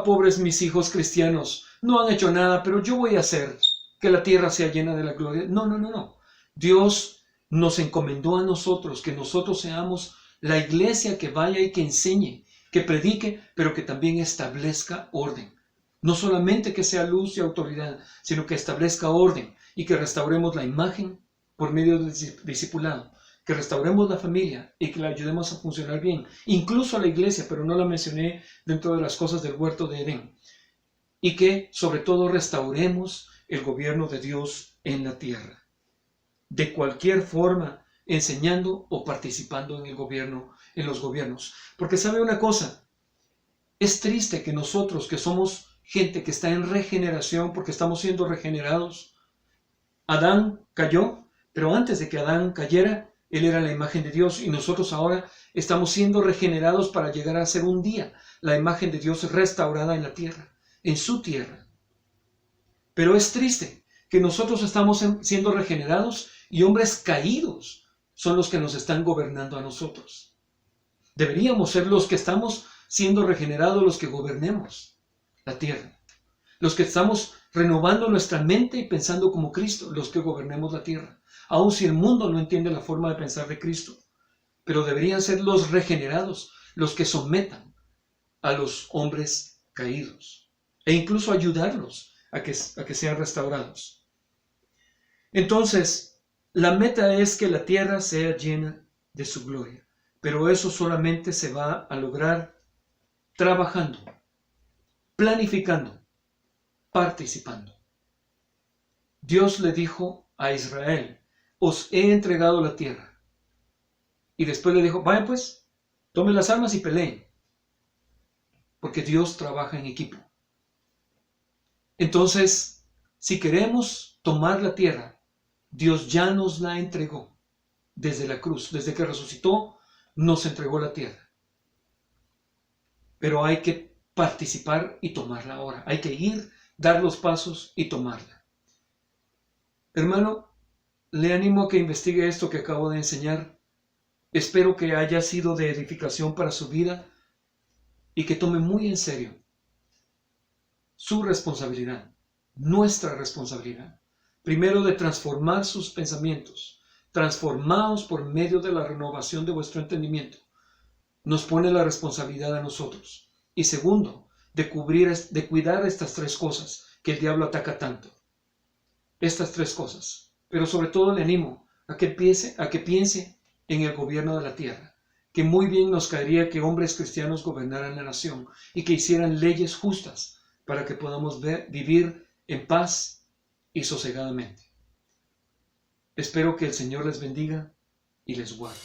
pobres mis hijos cristianos, no han hecho nada, pero yo voy a hacer que la tierra sea llena de la gloria. No. Dios nos encomendó a nosotros que nosotros seamos la iglesia que vaya y que enseñe, que predique, pero que también establezca orden. No solamente que sea luz y autoridad, sino que establezca orden y que restauremos la imagen por medio del discipulado, que restauremos la familia y que la ayudemos a funcionar bien, incluso a la iglesia, pero no la mencioné dentro de las cosas del huerto de Edén, y que sobre todo restauremos el gobierno de Dios en la tierra, de cualquier forma, enseñando o participando en el gobierno, en los gobiernos. Porque sabe una cosa, es triste que nosotros, que somos gente que está en regeneración, porque estamos siendo regenerados, Adán cayó, pero antes de que Adán cayera, él era la imagen de Dios y nosotros ahora estamos siendo regenerados para llegar a ser un día la imagen de Dios restaurada en la tierra, en su tierra. Pero es triste que nosotros estamos siendo regenerados y hombres caídos son los que nos están gobernando a nosotros. Deberíamos ser los que estamos siendo regenerados, los que gobernemos la tierra, los que estamos renovando nuestra mente y pensando como Cristo, los que gobernemos la tierra, aun si el mundo no entiende la forma de pensar de Cristo. Pero deberían ser los regenerados, los que sometan a los hombres caídos e incluso ayudarlos a que sean restaurados. Entonces, la meta es que la tierra sea llena de su gloria, pero eso solamente se va a lograr trabajando, planificando, participando. Dios le dijo a Israel, os he entregado la tierra. Y después le dijo, vayan pues, tomen las armas y peleen. Porque Dios trabaja en equipo. Entonces, si queremos tomar la tierra, Dios ya nos la entregó desde la cruz. Desde que resucitó, nos entregó la tierra. Pero hay que participar y tomarla ahora. Hay que ir, dar los pasos y tomarla. Hermano, le animo a que investigue esto que acabo de enseñar. Espero que haya sido de edificación para su vida y que tome muy en serio su responsabilidad, nuestra responsabilidad. Primero, de transformar sus pensamientos, transformados por medio de la renovación de vuestro entendimiento. Nos pone la responsabilidad a nosotros. Y segundo, de cuidar estas tres cosas que el diablo ataca tanto. Estas tres cosas. Pero sobre todo le animo a que piense en el gobierno de la tierra. Que muy bien nos caería que hombres cristianos gobernaran la nación y que hicieran leyes justas para que podamos vivir en paz y sosegadamente. Espero que el Señor les bendiga y les guarde.